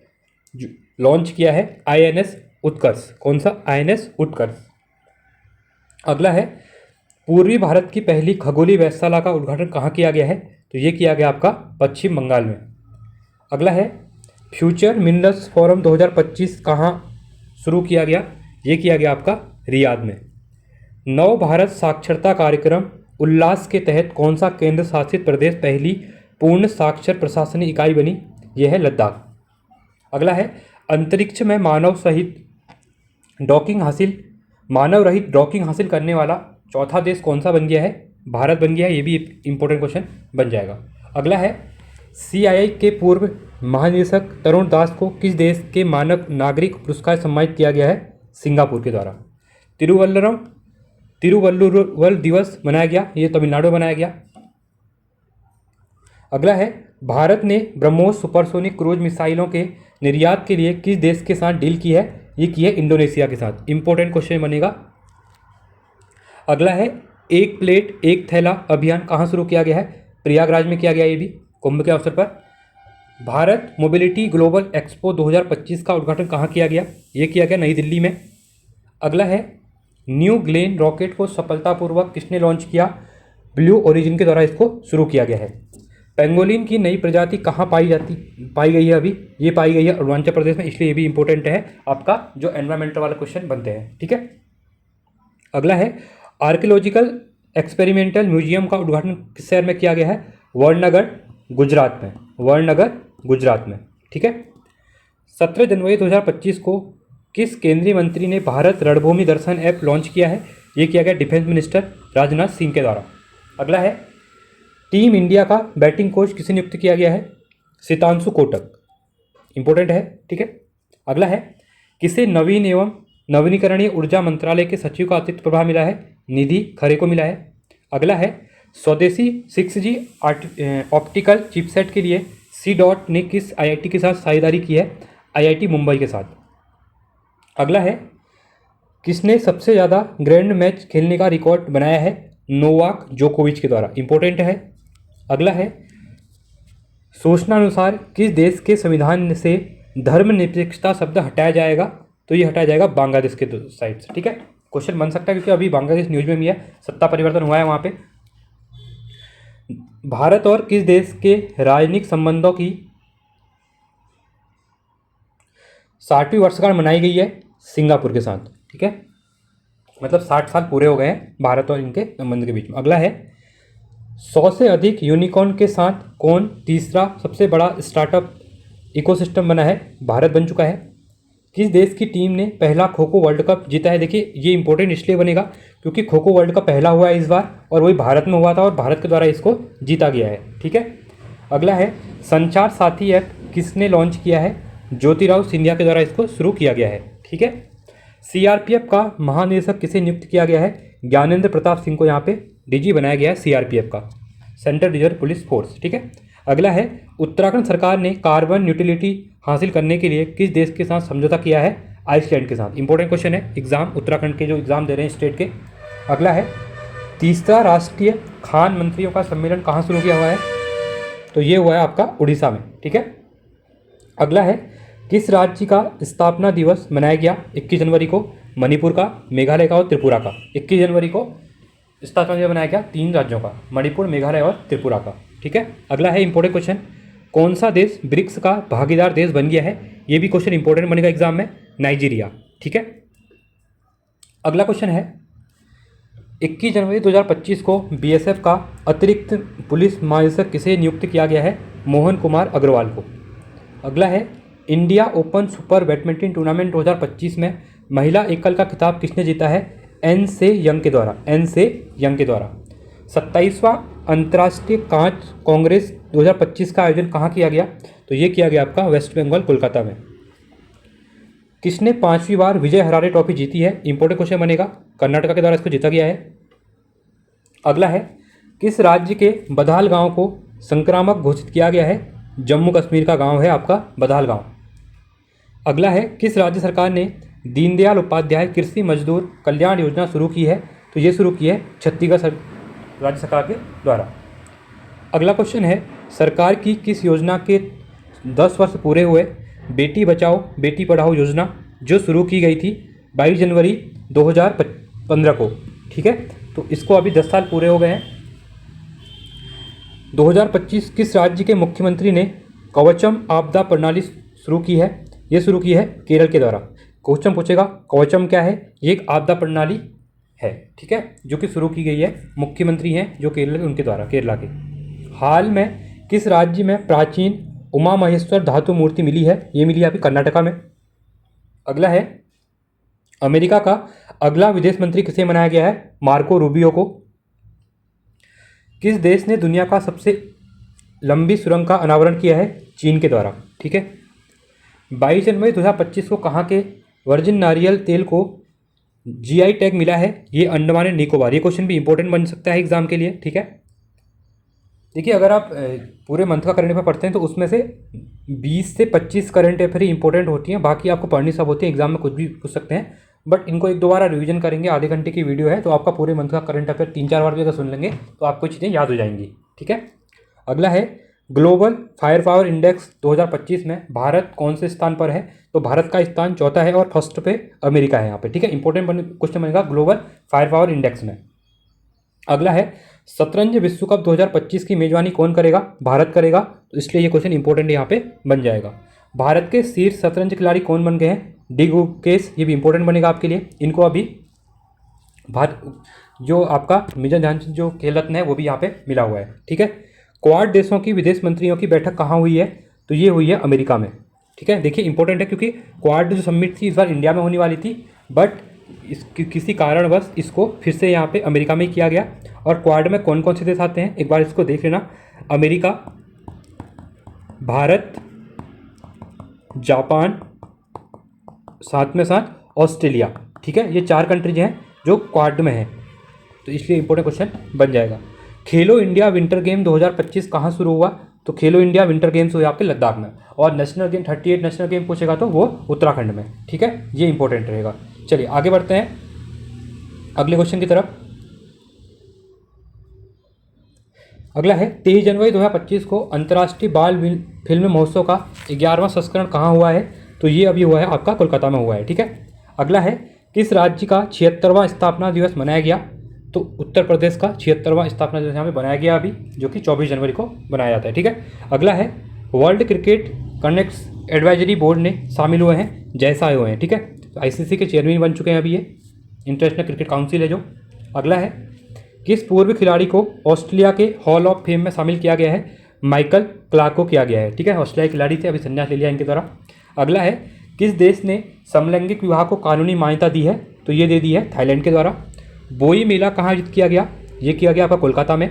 Speaker 1: लॉन्च किया है? INS उत्कर्ष। कौन सा? INS उत्कर्ष। अगला है, पूर्वी भारत की पहली खगोलीय वेधशाला का उद्घाटन कहाँ किया गया है? तो ये किया गया आपका पश्चिम बंगाल में। अगला है, फ्यूचर मिनरल्स फोरम 2025 कहाँ शुरू किया गया? ये किया गया आपका रियाद में। नव भारत साक्षरता कार्यक्रम उल्लास के तहत कौन सा केंद्र शासित प्रदेश पहली पूर्ण साक्षर प्रशासनिक इकाई बनी? ये है लद्दाख। अगला है, अंतरिक्ष में मानव रहित डॉकिंग हासिल करने वाला चौथा देश कौन सा बन गया है? भारत बन गया है। ये भी इंपॉर्टेंट क्वेश्चन बन जाएगा। अगला है, CII के पूर्व महानिदेशक तरुण दास को किस देश के मानव नागरिक पुरस्कार सम्मानित किया गया है? सिंगापुर के द्वारा। तिरुवल्लुवर दिवस मनाया गया, ये तमिलनाडु में मनाया गया। अगला है, भारत ने ब्रह्मोस सुपरसोनिक क्रूज मिसाइलों के निर्यात के लिए किस देश के साथ डील की है? ये की है इंडोनेशिया के साथ। इंपॉर्टेंट क्वेश्चन बनेगा। अगला है, एक प्लेट एक थैला अभियान कहाँ शुरू किया गया है? प्रयागराज में किया गया। ये भी कुंभ के अवसर पर। भारत मोबिलिटी ग्लोबल एक्सपो 2025 का उद्घाटन कहाँ किया गया? ये किया गया नई दिल्ली में। अगला है, न्यू ग्लेन रॉकेट को सफलतापूर्वक किसने लॉन्च किया? ब्लू ओरिजिन के द्वारा इसको शुरू किया गया है। पेंगोलिन की नई प्रजाति कहाँ पाई गई है? अभी ये पाई गई है अरुणाचल प्रदेश में, इसलिए ये भी इंपॉर्टेंट है आपका जो एनवायरमेंटल वाला क्वेश्चन बनते हैं। ठीक है। अगला है, आर्कियोलॉजिकल एक्सपेरिमेंटल म्यूजियम का उद्घाटन किस शहर में किया गया है? वडनगर गुजरात में। वडनगर गुजरात में। ठीक है। 17 जनवरी 2025 को किस केंद्रीय मंत्री ने भारत रणभूमि दर्शन ऐप लॉन्च किया है? ये किया गया डिफेंस मिनिस्टर राजनाथ सिंह के द्वारा। अगला है, टीम इंडिया का बैटिंग कोच किसे नियुक्त किया गया है? सितांशु कोटक। इंपॉर्टेंट है। ठीक है। अगला है, किसे नवीन एवं नवीनीकरणीय ऊर्जा मंत्रालय के सचिव का अतिरिक्त प्रभार मिला है? निधि खरे को मिला है। अगला है, स्वदेशी 6G ऑप्टिकल चिपसेट के लिए C.DOT ने किस IIT के साथ साझेदारी की है? IIT मुंबई के साथ। अगला है, किसने सबसे ज़्यादा ग्रैंड मैच खेलने का रिकॉर्ड बनाया है? नोवाक जोकोविच के द्वारा। इंपॉर्टेंट है। अगला है, सूचनानुसार किस देश के संविधान से धर्मनिरपेक्षता शब्द हटाया जाएगा? तो ये हटाया जाएगा बांग्लादेश के साइड से। ठीक है। क्वेश्चन बन सकता है क्योंकि अभी बांग्लादेश न्यूज में भी है, सत्ता परिवर्तन हुआ है वहाँ पे। भारत और किस देश के राजनीतिक संबंधों की 60वीं वर्षगांठ मनाई गई है? सिंगापुर के साथ। ठीक है। मतलब 60 साल पूरे हो गए हैं भारत और इनके संबंध के बीच में। अगला है, 100 से अधिक यूनिकॉर्न के साथ कौन तीसरा सबसे बड़ा स्टार्टअप इकोसिस्टम बना है? भारत बन चुका है। किस देश की टीम ने पहला खो खो वर्ल्ड कप जीता है? देखिए, ये इंपॉर्टेंट इसलिए बनेगा क्योंकि खो खो वर्ल्ड कप पहला हुआ है इस बार, और वही भारत में हुआ था और भारत के द्वारा इसको जीता गया है। ठीक है। अगला है, संचार साथी ऐप किसने लॉन्च किया है? ज्योतिराव सिंधिया के द्वारा इसको शुरू किया गया है। ठीक है। CRPF का महानिदेशक किसे नियुक्त किया गया है? ज्ञानेंद्र प्रताप सिंह को यहाँ पे DG बनाया गया है CRPF का, सेंट्रल रिजर्व पुलिस फोर्स। ठीक है। अगला है, उत्तराखंड सरकार ने कार्बन न्यूट्रलिटी हासिल करने के लिए किस देश के साथ समझौता किया है? आइसलैंड के साथ। इंपॉर्टेंट क्वेश्चन है एग्जाम, उत्तराखंड के जो एग्जाम दे रहे हैं स्टेट के। अगला है, तीसरा राष्ट्रीय खान मंत्रियों का सम्मेलन कहाँ शुरू किया हुआ है? तो ये हुआ है आपका उड़ीसा में। ठीक है, अगला है किस राज्य का स्थापना दिवस मनाया गया 21 जनवरी को? मणिपुर का, मेघालय का और त्रिपुरा का। 21 जनवरी को स्थापना दिवस मनाया गया 3 राज्यों का, मणिपुर, मेघालय और त्रिपुरा का। ठीक है, अगला है इंपॉर्टेंट क्वेश्चन, कौन सा देश ब्रिक्स का भागीदार देश बन गया है? ये भी क्वेश्चन इंपॉर्टेंट बनेगा एग्जाम में, नाइजीरिया। ठीक है, अगला क्वेश्चन है 21 जनवरी 2025 को बीएसएफ का अतिरिक्त पुलिस महानिदेशक किसे नियुक्त किया गया है? मोहन कुमार अग्रवाल को। अगला है India open super badminton tournament 2025 में महिला एकल का खिताब किसने जीता है? एन से यंग के द्वारा। 27वां अंतर्राष्ट्रीय कांच कांग्रेस 2025 का आयोजन कहाँ किया गया? तो ये किया गया आपका वेस्ट बंगाल, कोलकाता में। किसने 5वीं बार विजय हरारे ट्रॉफी जीती है? इंपॉर्टेंट क्वेश्चन बनेगा, कर्नाटका के द्वारा इसको जीता गया है। अगला है किस राज्य के बदाल गांव को संक्रामक घोषित किया गया है? जम्मू कश्मीर का गांव है आपका बदाल गांव। अगला है किस राज्य सरकार ने दीनदयाल उपाध्याय कृषि मजदूर कल्याण योजना शुरू की है? तो ये शुरू की है छत्तीसगढ़ राज्य सरकार के द्वारा। अगला क्वेश्चन है सरकार की किस योजना के 10 वर्ष पूरे हुए? बेटी बचाओ बेटी पढ़ाओ योजना जो शुरू की गई थी 22 जनवरी 2015 को। ठीक है, तो इसको अभी 10 साल पूरे हो गए हैं। 2025 किस राज्य के मुख्यमंत्री ने कवचम आपदा प्रणाली शुरू की है? ये शुरू की है केरल के द्वारा। क्वेश्चन पूछेगा कवचम क्या है? ये एक आपदा प्रणाली है। ठीक है, जो कि शुरू की गई है, मुख्यमंत्री हैं जो केरल उनके द्वारा, केरला के। हाल में किस राज्य में प्राचीन उमा महेश्वर धातु मूर्ति मिली है? ये मिली है अभी कर्नाटका में। अगला है अमेरिका का अगला विदेश मंत्री किसे बनाया गया है? मार्को रूबियो को। किस देश ने दुनिया का सबसे लंबी सुरंग का अनावरण किया है? चीन के द्वारा। ठीक है, 22 जनवरी 2025 को कहाँ के वर्जिन नारियल तेल को जीआई टैग मिला है? ये अंडमान एंड निकोबार। ये क्वेश्चन भी इंपॉर्टेंट बन सकता है एग्जाम के लिए। ठीक है, देखिए अगर आप पूरे मंथ का करंट अफेयर पढ़ते हैं तो उसमें से 20 से 25 करंट अफेयर ही इंपॉर्टेंट होती हैं, बाकी आपको पढ़नी सब होती है, एग्जाम में कुछ भी पूछ सकते हैं। बट इनको एक दो बार रिवीजन करेंगे, आधे घंटे की वीडियो है, तो आपका पूरे मंथ का करंट अफेयर 3-4 बार भी अगर सुन लेंगे तो आपको चीज़ें याद हो जाएंगी। ठीक है, अगला है ग्लोबल फायर पावर इंडेक्स 2025 में भारत कौन से स्थान पर है? तो भारत का स्थान 4था है और फर्स्ट पे अमेरिका है यहाँ पे। ठीक है, इंपॉर्टेंट क्वेश्चन बनेगा ग्लोबल फायर पावर इंडेक्स में। अगला है शतरंज विश्व कप 2025 की मेजबानी कौन करेगा? भारत करेगा, तो इसलिए ये क्वेश्चन इंपॉर्टेंट यहाँ पे बन जाएगा। भारत के शीर्ष शतरंज खिलाड़ी कौन बन गए हैं? डी गुकेश, ये भी इंपॉर्टेंट बनेगा आपके लिए। इनको अभी भारत जो आपका मेजर ध्यानचंद जो खेल रत्न है वो भी यहाँ पे मिला हुआ है। ठीक है, क्वाड देशों की विदेश मंत्रियों की बैठक कहाँ हुई है? तो ये हुई है अमेरिका में। ठीक है, देखिए इंपॉर्टेंट है क्योंकि क्वाड जो समिट थी इस बार इंडिया में होने वाली थी, बट किसी कारणवश इसको फिर से यहाँ पे अमेरिका में ही किया गया। और क्वाड में कौन कौन से देश आते हैं एक बार इसको देख लेना, अमेरिका, भारत, जापान, साथ में साथ ऑस्ट्रेलिया। ठीक है, ये 4 कंट्रीज हैं जो क्वाड में हैं, तो इसलिए इंपॉर्टेंट क्वेश्चन बन जाएगा। खेलो इंडिया विंटर गेम 2025 कहाँ शुरू हुआ? तो खेलो इंडिया विंटर गेम्स हुए आपके लद्दाख में। और नेशनल गेम 38 नेशनल गेम पूछेगा तो वो उत्तराखंड में। ठीक है, ये इंपॉर्टेंट रहेगा। चलिए आगे बढ़ते हैं अगले क्वेश्चन की तरफ। अगला है 23 जनवरी 2025 को अंतर्राष्ट्रीय बाल फिल्म महोत्सव का 11वां संस्करण कहाँ हुआ है? तो ये अभी हुआ है आपका कोलकाता में हुआ है। ठीक है, अगला है किस राज्य का 76वां स्थापना दिवस मनाया गया? तो उत्तर प्रदेश का 76वां स्थापना दिवस यहाँ पे बनाया गया अभी, जो कि 24 जनवरी को बनाया जाता है। ठीक है, अगला है world cricket connects advisory board ने शामिल हुए हैं, जैसा आए हुए हैं। ठीक है, तो आईसीसी के चेयरमैन बन चुके हैं अभी, ये इंटरनेशनल क्रिकेट काउंसिल है जो। अगला है किस पूर्व खिलाड़ी को ऑस्ट्रेलिया के हॉल ऑफ फेम में शामिल किया गया है? माइकल क्लार्क को किया गया है। ठीक है, ऑस्ट्रेलिया खिलाड़ी थे, अभी संन्यास ले लिया इनके द्वारा। अगला है किस देश ने समलैंगिक विवाह को कानूनी मान्यता दी है? तो ये दे दी है थाईलैंड के द्वारा। बोई मेला कहाँ आयोजित किया गया? ये किया गया आपका कोलकाता में।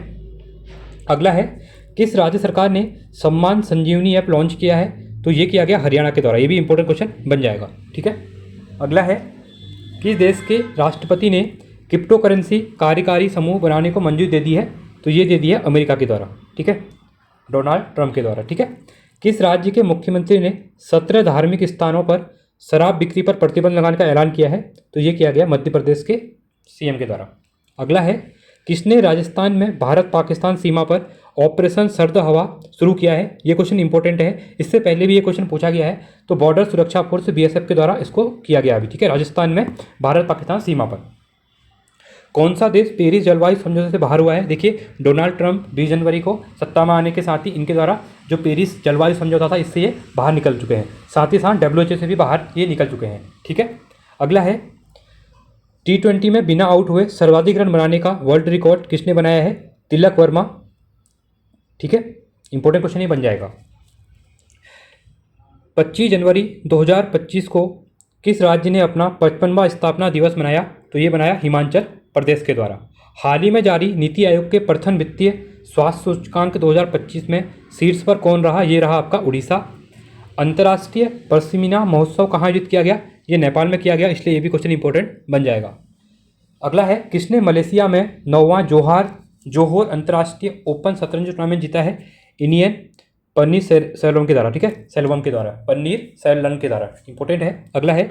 Speaker 1: अगला है किस राज्य सरकार ने सम्मान संजीवनी ऐप लॉन्च किया है? तो ये किया गया हरियाणा के द्वारा। ये भी इंपॉर्टेंट क्वेश्चन बन जाएगा। ठीक है, अगला है किस देश के राष्ट्रपति ने क्रिप्टो करेंसी कार्यकारी समूह बनाने को मंजूरी दे दी है? तो ये दे दी है अमेरिका के द्वारा। ठीक है, डोनाल्ड ट्रंप के द्वारा। ठीक है, किस राज्य के मुख्यमंत्री ने 17 धार्मिक स्थानों पर शराब बिक्री पर प्रतिबंध लगाने का ऐलान किया है? तो ये किया गया मध्य प्रदेश के सीएम के द्वारा। अगला है किसने राजस्थान में भारत पाकिस्तान सीमा पर ऑपरेशन सर्द हवा शुरू किया है? ये क्वेश्चन इंपॉर्टेंट है, इससे पहले भी ये क्वेश्चन पूछा गया है। तो बॉर्डर सुरक्षा फोर्स BSF के द्वारा इसको किया गया अभी, ठीक है, राजस्थान में भारत पाकिस्तान सीमा पर। कौन सा देश पेरिस जलवायु समझौते से बाहर हुआ है? देखिए, डोनाल्ड ट्रंप 20 जनवरी को सत्ता में आने के साथ ही इनके द्वारा जो पेरिस जलवायु समझौता था इससे ये बाहर निकल चुके हैं, साथ ही साथ WHO से भी बाहर ये निकल चुके हैं, ठीक है। अगला है, T20 में बिना आउट हुए सर्वाधिक रन बनाने का वर्ल्ड रिकॉर्ड किसने बनाया है? तिलक वर्मा, ठीक है, इंपॉर्टेंट क्वेश्चन ही बन जाएगा। 25 जनवरी 2025 को किस राज्य ने अपना 55वां स्थापना दिवस मनाया? तो ये बनाया हिमाचल प्रदेश के द्वारा। हाल ही में जारी नीति आयोग के प्रथम वित्तीय स्वास्थ्य सूचकांक 2025 में शीर्ष पर कौन रहा? ये रहा आपका उड़ीसा। अंतर्राष्ट्रीय पश्मीना महोत्सव कहाँ आयोजित किया गया? ये नेपाल में किया गया, इसलिए ये भी क्वेश्चन इंपॉर्टेंट बन जाएगा। अगला है, किसने मलेशिया में 9वां जोहोर अंतर्राष्ट्रीय ओपन शतरंज टूर्नामेंट जीता है? इंडियन पन्नीर सेल्वम के द्वारा, ठीक है, सेल्वम के द्वारा, पन्नीर सेल्वन के द्वारा, इंपॉर्टेंट है। अगला है,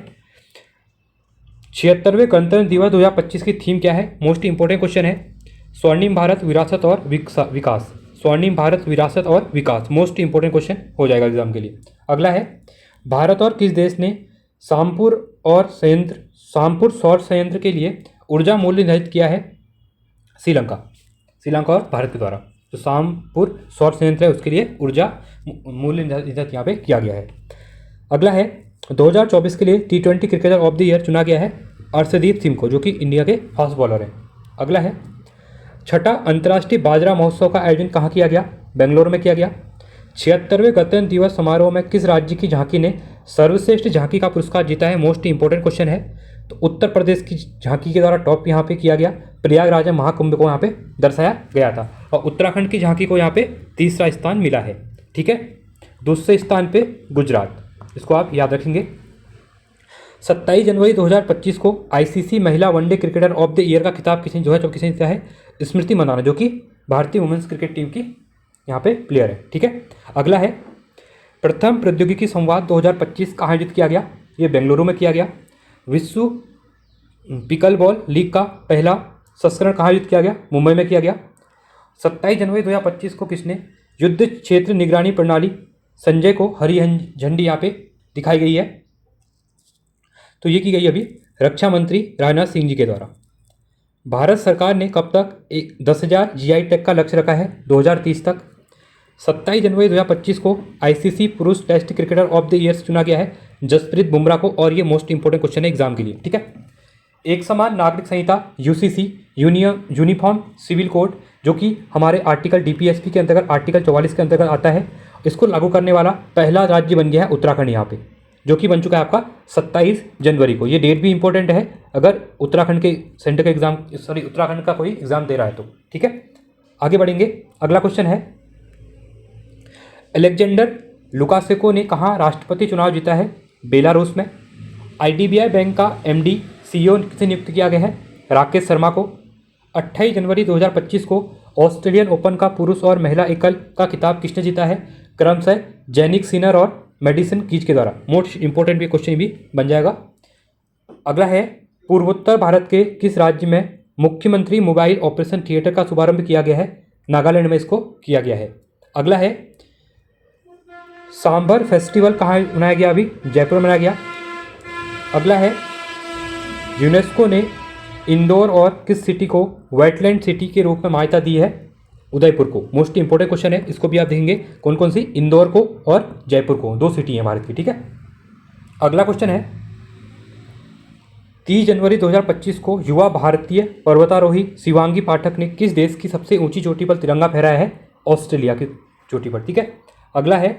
Speaker 1: 76वें गणतंत्र दिवस 2025 की थीम क्या है? मोस्ट इंपॉर्टेंट क्वेश्चन है, स्वर्णिम भारत विरासत और विकास, स्वर्णिम भारत विरासत और विकास, मोस्ट इंपॉर्टेंट क्वेश्चन हो जाएगा एग्जाम के लिए। अगला है, भारत और किस देश ने शामपुर सौर संयंत्र के लिए ऊर्जा मूल्य निर्धारित किया है? श्रीलंका और भारत के द्वारा। तो शामपुर सौर संयंत्र है, उसके लिए ऊर्जा मूल्य निर्धारित यहाँ पे किया गया है। अगला है, 2024 के लिए T20 cricketer of the year चुना गया है अर्शदीप सिंह को, जो कि इंडिया के फास्ट बॉलर हैं। अगला है, छठा अंतर्राष्ट्रीय बाजरा महोत्सव का आयोजन कहाँ किया गया? बेंगलुरु में किया गया। 76वें गणतंत्र दिवस समारोह में किस राज्य की झांकी ने सर्वश्रेष्ठ झांकी का पुरस्कार जीता है? मोस्ट इंपॉर्टेंट क्वेश्चन है। तो उत्तर प्रदेश की झांकी के द्वारा टॉप यहाँ पे किया गया, प्रयागराज में महाकुंभ को यहाँ पे दर्शाया गया था, और उत्तराखंड की झांकी को यहाँ पे तीसरा स्थान मिला है, ठीक है। दूसरे स्थान पे गुजरात, इसको आप याद रखेंगे। 27 जनवरी 2025 को ICC महिला one day cricketer of the year का खिताब किसने 2024 ने जीता है? स्मृति मंदाना, जो कि भारतीय वुमेन्स क्रिकेट टीम की यहाँ पे प्लेयर है, ठीक है। अगला है, प्रथम प्रौद्योगिकी संवाद 2025 कहाँ आयोजित किया गया? ये बेंगलुरु में किया गया। विश्व पिकल बॉल लीग का पहला संस्करण कहाँ आयोजित किया गया? मुंबई में किया गया। 27 जनवरी 2025 को किसने युद्ध क्षेत्र निगरानी प्रणाली संजय को हरी झंडी यहाँ पे दिखाई गई है? तो ये की गई अभी रक्षा मंत्री राजनाथ सिंह जी के द्वारा। भारत सरकार ने कब तक 10,000 GI टैग का लक्ष्य रखा है? 2030 तक। 27 जनवरी 2025 को ICC पुरुष test cricketer of the year चुना गया है जसप्रीत बुमराह को, और ये मोस्ट इंपॉर्टेंट क्वेश्चन है एग्जाम के लिए, ठीक है। एक समान नागरिक संहिता UCC यूनिफॉर्म सिविल कोड, जो कि हमारे आर्टिकल DPSP के अंतर्गत आर्टिकल 44 के अंतर्गत आता है, इसको लागू करने वाला पहला राज्य बन गया है उत्तराखंड यहाँ पे, जो कि बन चुका है आपका 27 जनवरी को। ये डेट भी इंपॉर्टेंट है अगर उत्तराखंड के सेंटर का एग्जाम, उत्तराखंड का कोई एग्जाम दे रहा है तो, ठीक है। आगे बढ़ेंगे, अगला क्वेश्चन है, अलेक्जेंडर लुकाशेंको ने कहाँ राष्ट्रपति चुनाव जीता है? बेलारूस में। IDBI बैंक का MD CEO किसे नियुक्त किया गया है? राकेश शर्मा को। 28 जनवरी 2025 को ऑस्ट्रेलियन ओपन का पुरुष और महिला एकल का खिताब किसने जीता है? क्रमशः जैनिक सिनर और मेडिसन कीज के द्वारा। मोस्ट इंपॉर्टेंट भी क्वेश्चन भी बन जाएगा। अगला है, पूर्वोत्तर भारत के किस राज्य में मुख्यमंत्री मोबाइल ऑपरेशन थिएटर का शुभारंभ किया गया है? नागालैंड में इसको किया गया है। अगला है, सांभर फेस्टिवल कहाँ मनाया गया? अभी जयपुर में मनाया गया। अगला है, यूनेस्को ने इंदौर और किस सिटी को वेटलैंड सिटी के रूप में मान्यता दी है? उदयपुर को। मोस्ट इंपॉर्टेंट क्वेश्चन है, इसको भी आप देखेंगे कौन कौन सी, इंदौर को और जयपुर को, 2 सिटी हैं भारत की, ठीक है। अगला क्वेश्चन है, 30 जनवरी 2025 को युवा भारतीय पर्वतारोही शिवांगी पाठक ने किस देश की सबसे ऊंची चोटी पर तिरंगा फहराया है? ऑस्ट्रेलिया की चोटी पर, ठीक है। अगला है,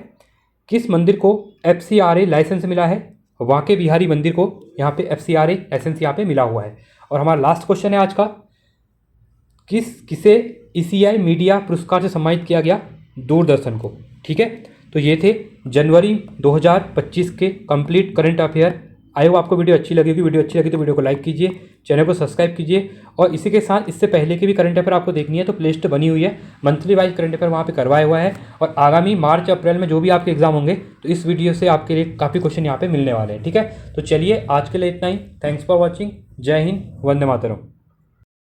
Speaker 1: किस मंदिर को FCRA लाइसेंस मिला है? वांके बिहारी मंदिर को यहाँ पे FCRA लाइसेंस यहाँ पे मिला हुआ है। और हमारा लास्ट क्वेश्चन है आज का, किसे ECI मीडिया पुरस्कार से सम्मानित किया गया? दूरदर्शन को, ठीक है। तो ये थे जनवरी 2025 के complete current affair. I hope आपको वीडियो अच्छी लगेगी। वीडियो अच्छी लगी तो वीडियो को लाइक कीजिए, चैनल को सब्सक्राइब कीजिए, और इसी के साथ इससे पहले के भी करंट अफेयर आपको देखनी है तो प्ले लिस्ट बनी हुई है, मंथली वाइज करंट अफेयर वहाँ पे करवाया हुआ है। और आगामी मार्च अप्रैल में जो भी आपके एग्जाम होंगे तो इस वीडियो से आपके लिए काफ़ी क्वेश्चन यहाँ पे मिलने वाले हैं, ठीक है। तो चलिए आज के लिए इतना ही। Thanks for watching. जय हिंद, वंदे मातरम।